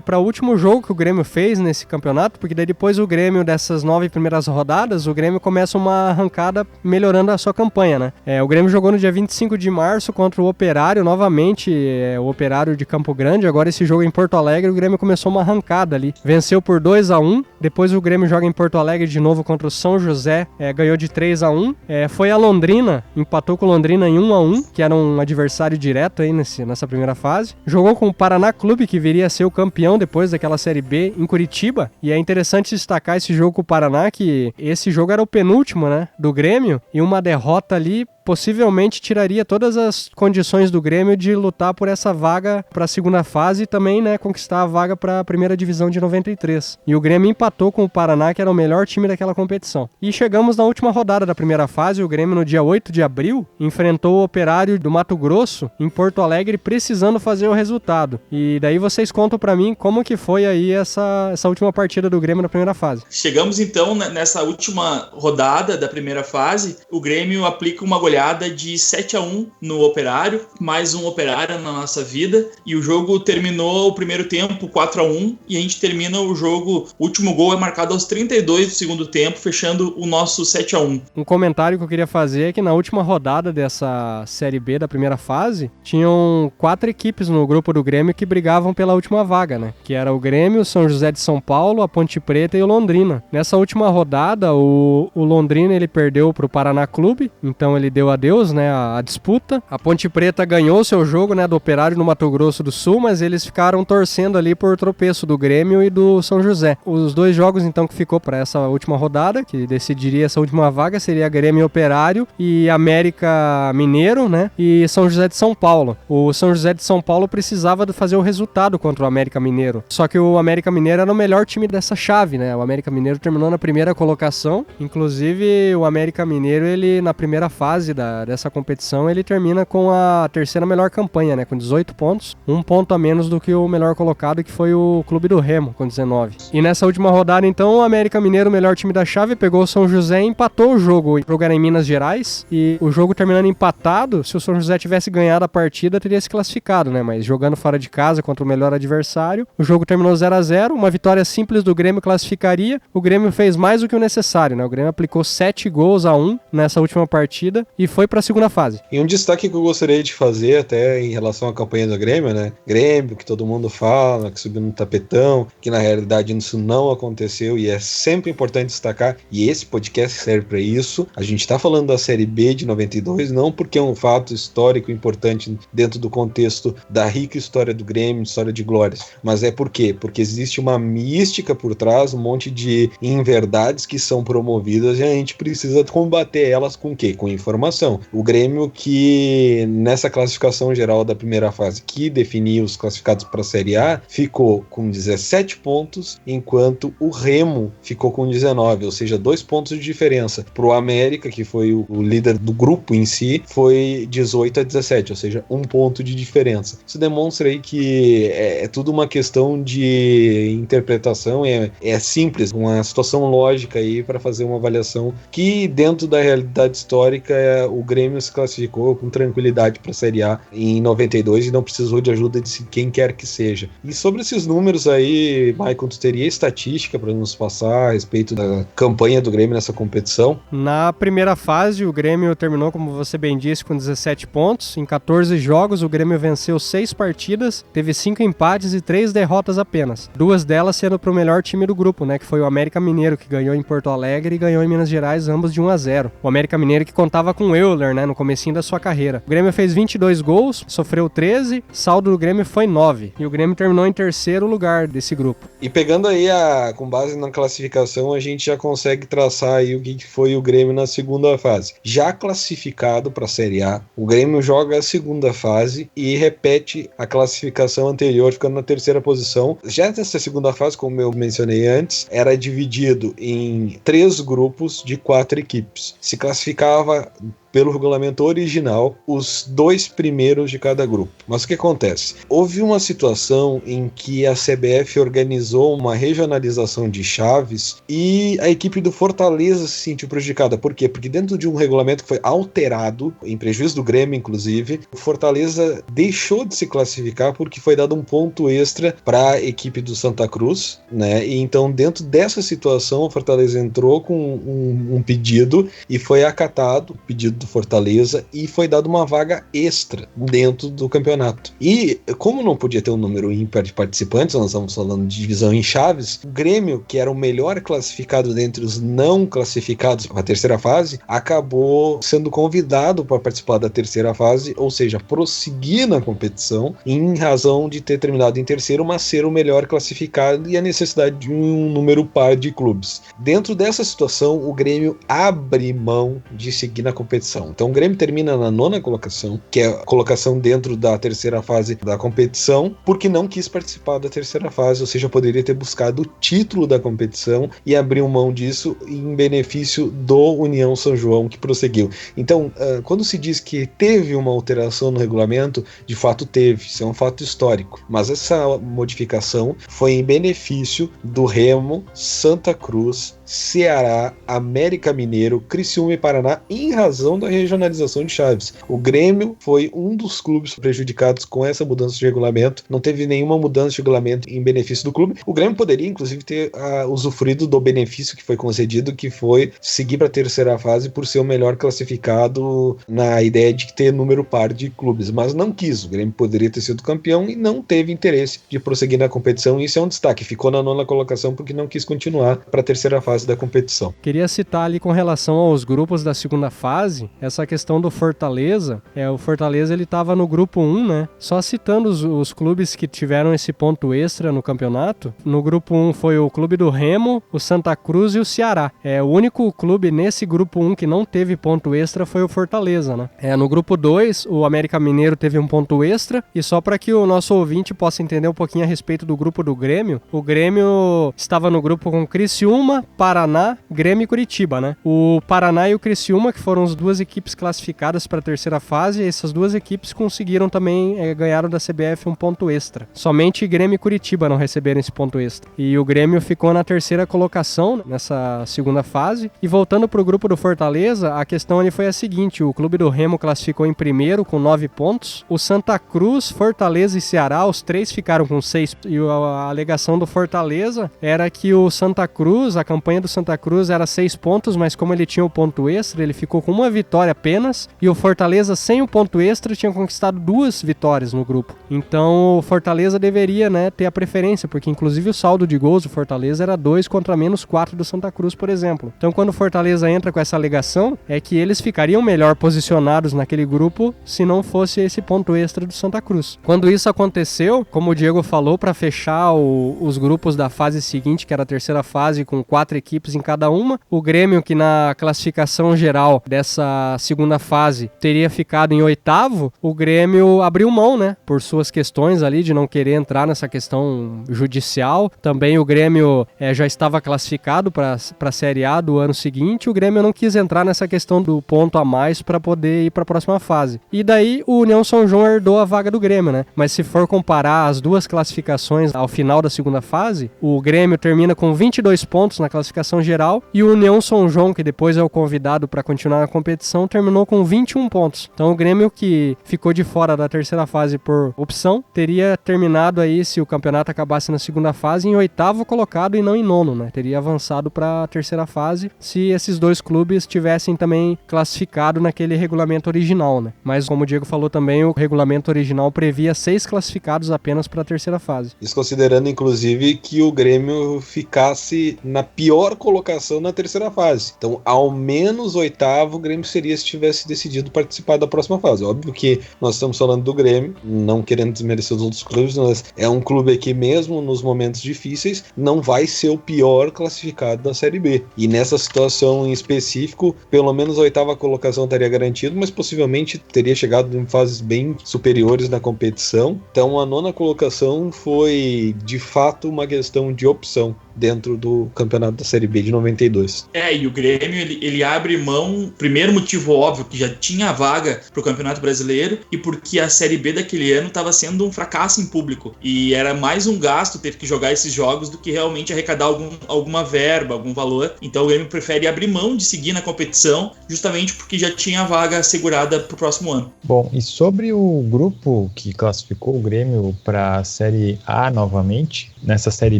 para o último jogo que o Grêmio fez nesse campeonato, porque daí depois o Grêmio, dessas 9 primeiras rodadas, o Grêmio começa uma arrancada melhorando a sua campanha, né? O Grêmio jogou no dia 25 de março contra o Operário, novamente, o Operário de Campo Grande. Agora esse jogo em Porto Alegre, o Grêmio começou uma arrancada ali. Venceu por 2-1, depois o Grêmio joga em Porto Alegre de novo contra o São José, ganhou de 3-1. Foi a Londrina, empatou com o Londrina em 1-1, que era um adversário direto aí nessa primeira fase. Jogou com o Paraná Clube, que viria a ser o campeão depois daquela Série B em Curitiba. E é interessante destacar esse jogo com o Paraná, que esse jogo era o penúltimo, né, do Grêmio, e uma derrota ali possivelmente tiraria todas as condições do Grêmio de lutar por essa vaga para a segunda fase e também, né, conquistar a vaga para a primeira divisão de 93. E o Grêmio empatou com o Paraná, que era o melhor time daquela competição. E chegamos na última rodada da primeira fase. O Grêmio, no dia 8 de abril, enfrentou o Operário do Mato Grosso em Porto Alegre, precisando fazer o resultado. E daí vocês contam para mim como que foi aí essa última partida do Grêmio na primeira fase. Chegamos então nessa última rodada da primeira fase. O Grêmio aplica uma goleada de 7-1 no Operário, mais um Operário na nossa vida, e o jogo terminou o primeiro tempo 4-1, e a gente termina o jogo, o último gol é marcado aos 32 do segundo tempo, fechando o nosso 7-1. Um comentário que eu queria fazer é que na última rodada dessa Série B da primeira fase, tinham 4 equipes no grupo do Grêmio que brigavam pela última vaga, né? Que era o Grêmio, São José de São Paulo, a Ponte Preta e o Londrina. Nessa última rodada, o Londrina ele perdeu para o Paraná Clube, então ele deu adeus, né, a disputa. A Ponte Preta ganhou seu jogo, né, do Operário no Mato Grosso do Sul, mas eles ficaram torcendo ali por tropeço do Grêmio e do São José. Os 2 jogos, então, que ficou para essa última rodada, que decidiria essa última vaga, seria Grêmio e Operário e América Mineiro, né, e São José de São Paulo. O São José de São Paulo precisava fazer o resultado contra o América Mineiro. Só que o América Mineiro era o melhor time dessa chave, né? O América Mineiro terminou na primeira colocação. Inclusive, o América Mineiro, ele, na primeira fase dessa competição, ele termina com a terceira melhor campanha, né, com 18 pontos, um ponto a menos do que o melhor colocado, que foi o Clube do Remo, com 19. E nessa última rodada, então, o América Mineiro, o melhor time da chave, pegou o São José e empatou o jogo. O jogo era em Minas Gerais, e o jogo terminando empatado, se o São José tivesse ganhado a partida, teria se classificado, né, mas jogando fora de casa contra o melhor adversário, o jogo terminou 0-0, uma vitória simples do Grêmio classificaria. O Grêmio fez mais do que o necessário, né, o Grêmio aplicou 7-1 nessa última partida e foi para a segunda fase. E um destaque que eu gostaria de fazer até em relação à campanha do Grêmio, né? Grêmio, que todo mundo fala, que subiu no tapetão, que na realidade isso não aconteceu e é sempre importante destacar, e esse podcast serve para isso. A gente está falando da Série B de 92, não porque é um fato histórico importante dentro do contexto da rica história do Grêmio, história de glórias, mas é por quê? Porque existe uma mística por trás, um monte de inverdades que são promovidas e a gente precisa combater elas com o quê? Com informação. O Grêmio, que nessa classificação geral da primeira fase, que definia os classificados para a Série A, ficou com 17 pontos, enquanto o Remo ficou com 19, ou seja, 2 pontos de diferença. Para o América, que foi o líder do grupo em si, foi 18-17, ou seja, 1 ponto de diferença. Isso demonstra aí que é tudo uma questão de interpretação, é simples, uma situação lógica aí para fazer uma avaliação que dentro da realidade histórica o Grêmio se classificou com tranquilidade para a Série A em 92 e não precisou de ajuda de quem quer que seja. E sobre esses números aí, Maicon, tu teria estatística para nos passar a respeito da campanha do Grêmio nessa competição? Na primeira fase, o Grêmio terminou, como você bem disse, com 17 pontos. Em 14 jogos, o Grêmio venceu 6 partidas, teve 5 empates e 3 derrotas apenas. 2 delas sendo para o melhor time do grupo, né, que foi o América Mineiro, que ganhou em Porto Alegre e ganhou em Minas Gerais, ambos de 1-0. O América Mineiro que contava com o Euler, né, no comecinho da sua carreira. O Grêmio fez 22 gols, sofreu 13, saldo do Grêmio foi 9. E o Grêmio terminou em terceiro lugar desse grupo. E pegando aí, com base na classificação, a gente já consegue traçar aí o que foi o Grêmio na segunda fase. Já classificado para a Série A, o Grêmio joga a segunda fase e repete a classificação anterior, ficando na terceira posição. Já nessa segunda fase, como eu mencionei antes, era dividido em 3 grupos de 4 equipes. Se classificava pelo regulamento original, os 2 primeiros de cada grupo. Mas o que acontece? Houve uma situação em que a CBF organizou uma regionalização de chaves e a equipe do Fortaleza se sentiu prejudicada. Por quê? Porque dentro de um regulamento que foi alterado, em prejuízo do Grêmio, inclusive, o Fortaleza deixou de se classificar porque foi dado um ponto extra para a equipe do Santa Cruz, né? E então, dentro dessa situação, o Fortaleza entrou com um pedido e foi acatado o pedido do Fortaleza e foi dada uma vaga extra dentro do campeonato. E como não podia ter um número ímpar de participantes, nós estamos falando de divisão em chaves, o Grêmio, que era o melhor classificado dentre os não classificados para a terceira fase, acabou sendo convidado para participar da terceira fase, ou seja, prosseguir na competição em razão de ter terminado em terceiro, mas ser o melhor classificado e a necessidade de um número par de clubes. Dentro dessa situação, o Grêmio abre mão de seguir na competição. Então o Grêmio termina na 9ª colocação, que é a colocação dentro da terceira fase da competição, porque não quis participar da terceira fase, ou seja, poderia ter buscado o título da competição e abriu mão disso em benefício do União São João, que prosseguiu. Então, quando se diz que teve uma alteração no regulamento, de fato teve, isso é um fato histórico, mas essa modificação foi em benefício do Remo, Santa Cruz, Ceará, América Mineiro, Criciúma e Paraná, em razão da regionalização de chaves. O Grêmio foi um dos clubes prejudicados com essa mudança de regulamento, não teve nenhuma mudança de regulamento em benefício do clube. O Grêmio poderia, inclusive, ter usufruído do benefício que foi concedido, que foi seguir para a terceira fase por ser o melhor classificado na ideia de ter número par de clubes, mas não quis. O Grêmio poderia ter sido campeão e não teve interesse de prosseguir na competição, e isso é um destaque. Ficou na 9ª colocação porque não quis continuar para a terceira fase da competição. Queria citar ali com relação aos grupos da segunda fase, essa questão do Fortaleza. O Fortaleza ele estava no grupo 1, né? Só citando os clubes que tiveram esse ponto extra no campeonato. No grupo 1 foi o Clube do Remo, o Santa Cruz e o Ceará. O único clube nesse grupo 1 que não teve ponto extra foi o Fortaleza, né? No grupo 2, o América Mineiro teve um ponto extra, e só para que o nosso ouvinte possa entender um pouquinho a respeito do grupo do Grêmio, o Grêmio estava no grupo com Criciúma, Paraná, Grêmio e Curitiba, né? O Paraná e o Criciúma, que foram as 2 duas equipes classificadas para a terceira fase, e essas duas equipes conseguiram também, ganharam da CBF um ponto extra. Somente Grêmio e Curitiba não receberam esse ponto extra. E o Grêmio ficou na terceira colocação nessa segunda fase. E voltando para o grupo do Fortaleza, a questão ali foi a seguinte: o Clube do Remo classificou em primeiro com 9 pontos, o Santa Cruz, Fortaleza e Ceará, os três ficaram com 6. E a alegação do Fortaleza era que o Santa Cruz, a campanha do Santa Cruz era 6 pontos, mas como ele tinha o ponto extra, ele ficou com uma vitória apenas, e o Fortaleza, sem o ponto extra, tinha conquistado 2 vitórias no grupo. Então o Fortaleza deveria, né, ter a preferência, porque inclusive o saldo de gols do Fortaleza era 2 contra menos 4 do Santa Cruz, por exemplo. Então quando o Fortaleza entra com essa alegação, é que eles ficariam melhor posicionados naquele grupo se não fosse esse ponto extra do Santa Cruz. Quando isso aconteceu, como o Diego falou, para fechar os grupos da fase seguinte, que era a terceira fase, com 4 equipes em cada uma, o Grêmio, que na classificação geral dessa segunda fase teria ficado em 8º, o Grêmio abriu mão, né, por suas questões ali de não querer entrar nessa questão judicial. Também o Grêmio já estava classificado para a Série A do ano seguinte, o Grêmio não quis entrar nessa questão do ponto a mais para poder ir para a próxima fase. E daí o União São João herdou a vaga do Grêmio, né? Mas se for comparar as duas classificações ao final da segunda fase, o Grêmio termina com 22 pontos na classificação geral e o União São João, que depois é o convidado para continuar na competição, terminou com 21 pontos. Então o Grêmio, que ficou de fora da terceira fase por opção, teria terminado aí, se o campeonato acabasse na segunda fase, em 8º colocado e não em 9º, né? Teria avançado para a terceira fase se esses dois clubes tivessem também classificado naquele regulamento original, né? Mas como o Diego falou também, o regulamento original previa 6 classificados apenas para a terceira fase. Isso considerando, inclusive, que o Grêmio ficasse na pior colocação na terceira fase. Então, ao menos 8º, o Grêmio seria se tivesse decidido participar da próxima fase. Óbvio que nós estamos falando do Grêmio, não querendo desmerecer os outros clubes, mas é um clube que mesmo nos momentos difíceis não vai ser o pior classificado da Série B. E nessa situação em específico, pelo menos a 8ª colocação estaria garantido, mas possivelmente teria chegado em fases bem superiores na competição. Então a 9ª colocação foi de fato uma questão de opção dentro do campeonato da Série B de 92. E o Grêmio, ele abre mão, primeiro motivo óbvio, que já tinha a vaga pro Campeonato Brasileiro, e porque a Série B daquele ano estava sendo um fracasso em público, e era mais um gasto ter que jogar esses jogos do que realmente arrecadar alguma verba, algum valor. Então o Grêmio prefere abrir mão de seguir na competição, justamente porque já tinha a vaga assegurada pro próximo ano. Bom, e sobre o grupo que classificou o Grêmio para a Série A novamente, nessa Série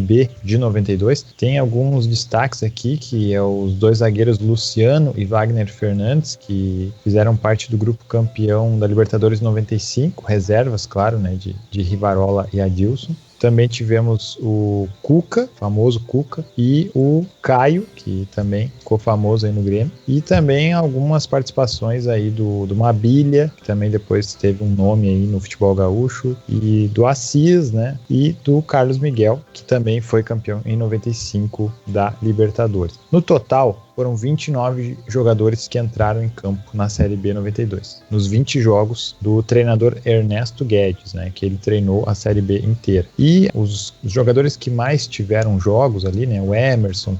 B de 92, tem alguns destaques aqui, que é os 2 zagueiros Luciano e Wagner Fernandes, que fizeram parte do grupo campeão da Libertadores 95, reservas, claro, né, de Rivarola e Adilson. Também tivemos o Cuca, famoso Cuca, e o Caio, que também ficou famoso aí no Grêmio. E também algumas participações aí do Mabilha, que também depois teve um nome aí no futebol gaúcho, e do Assis, né? E do Carlos Miguel, que também foi campeão em 95 da Libertadores. No total, foram 29 jogadores que entraram em campo na Série B 92, nos 20 jogos do treinador Ernesto Guedes, né, que ele treinou a Série B inteira. E os jogadores que mais tiveram jogos ali, né, o Emerson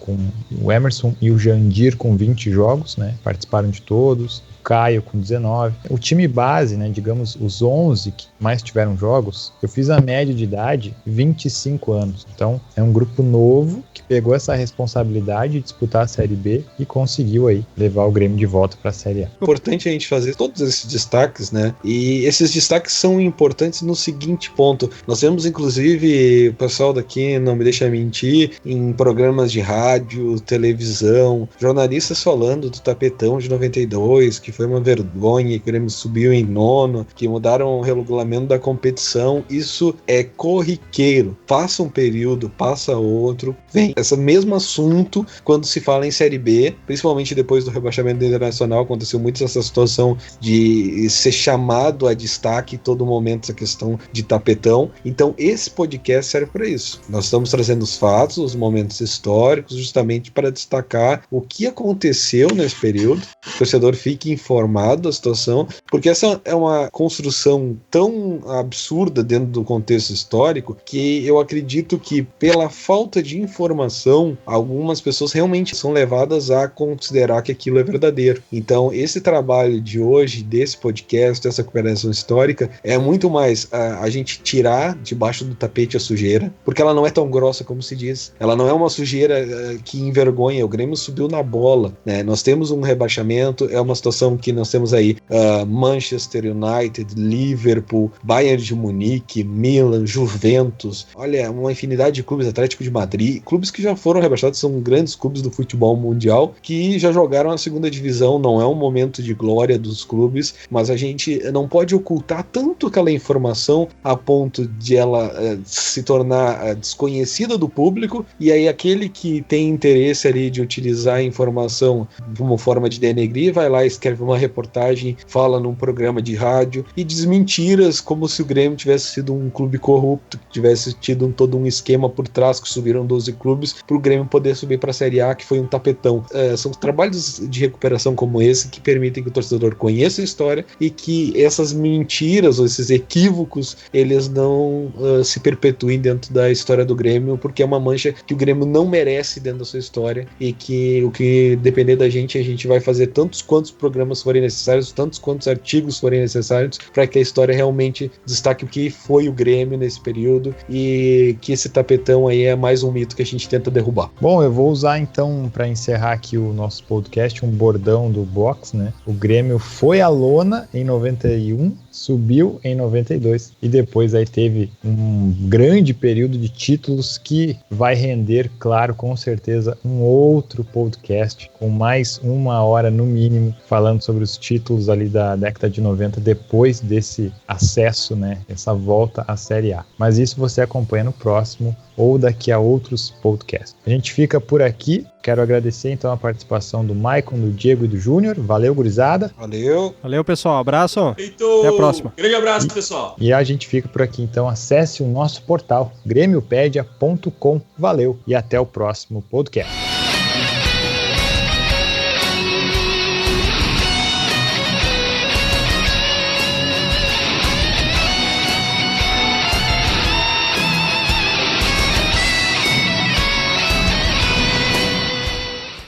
e o Jandir com 20 jogos, né, participaram de todos. Caio com 19. O time base, né, digamos, os 11 que mais tiveram jogos, eu fiz a média de idade 25 anos. Então, é um grupo novo que pegou essa responsabilidade de disputar a Série B e conseguiu aí levar o Grêmio de volta para a Série A. Importante a gente fazer todos esses destaques, né? E esses destaques são importantes no seguinte ponto. Nós temos, inclusive, o pessoal daqui não me deixa mentir, em programas de rádio, televisão, jornalistas falando do tapetão de 92, que foi uma vergonha, que o Grêmio subiu em 9º, que mudaram o regulamento da competição. Isso é corriqueiro. Passa um período, passa outro, vem esse mesmo assunto quando se fala em Série B, principalmente depois do rebaixamento internacional. Aconteceu muito essa situação de ser chamado a destaque em todo momento, essa questão de tapetão. Então esse podcast serve para isso. Nós estamos trazendo os fatos, os momentos históricos, justamente para destacar o que aconteceu nesse período. O torcedor fique informado informado da situação, porque essa é uma construção tão absurda dentro do contexto histórico que eu acredito que, pela falta de informação, algumas pessoas realmente são levadas a considerar que aquilo é verdadeiro. Então, esse trabalho de hoje, desse podcast, dessa cooperação histórica, é muito mais a gente tirar debaixo do tapete a sujeira, porque ela não é tão grossa como se diz. Ela não é uma sujeira que envergonha. O Grêmio subiu na bola, né? Nós temos um rebaixamento, é uma situação que nós temos aí Manchester United, Liverpool, Bayern de Munique, Milan, Juventus, olha, uma infinidade de clubes, Atlético de Madrid, clubes que já foram rebaixados, são grandes clubes do futebol mundial, que já jogaram a segunda divisão. Não é um momento de glória dos clubes, mas a gente não pode ocultar tanto aquela informação a ponto de ela se tornar desconhecida do público, e aí aquele que tem interesse ali de utilizar a informação como forma de denegrir, vai lá, escreve uma reportagem, fala num programa de rádio e diz mentiras como se o Grêmio tivesse sido um clube corrupto, que tivesse tido todo um esquema por trás, que subiram 12 clubes para o Grêmio poder subir para a Série A, que foi um tapetão. São trabalhos de recuperação como esse que permitem que o torcedor conheça a história e que essas mentiras ou esses equívocos, eles não se perpetuem dentro da história do Grêmio, porque é uma mancha que o Grêmio não merece dentro da sua história, e que o que depender da gente, a gente vai fazer tantos quantos programas forem necessários, tantos quantos artigos forem necessários, para que a história realmente destaque o que foi o Grêmio nesse período, e que esse tapetão aí é mais um mito que a gente tenta derrubar. Bom, eu vou usar então, para encerrar aqui o nosso podcast, um bordão do box, né? O Grêmio foi à lona em 91, subiu em 92 e depois aí teve um grande período de títulos que vai render, claro, com certeza, um outro podcast com mais 1 hora no mínimo, falando sobre os títulos ali da década de 90 depois desse acesso, né? Essa volta à Série A. Mas isso você acompanha no próximo ou daqui a outros podcasts. A gente fica por aqui. Quero agradecer então a participação do Maicon, do Diego e do Júnior. Valeu, gurizada. Valeu. Valeu, pessoal. Abraço. Feito. Até a próxima. Grande abraço, pessoal. E a gente fica por aqui, então acesse o nosso portal gremiopedia.com. Valeu e até o próximo podcast.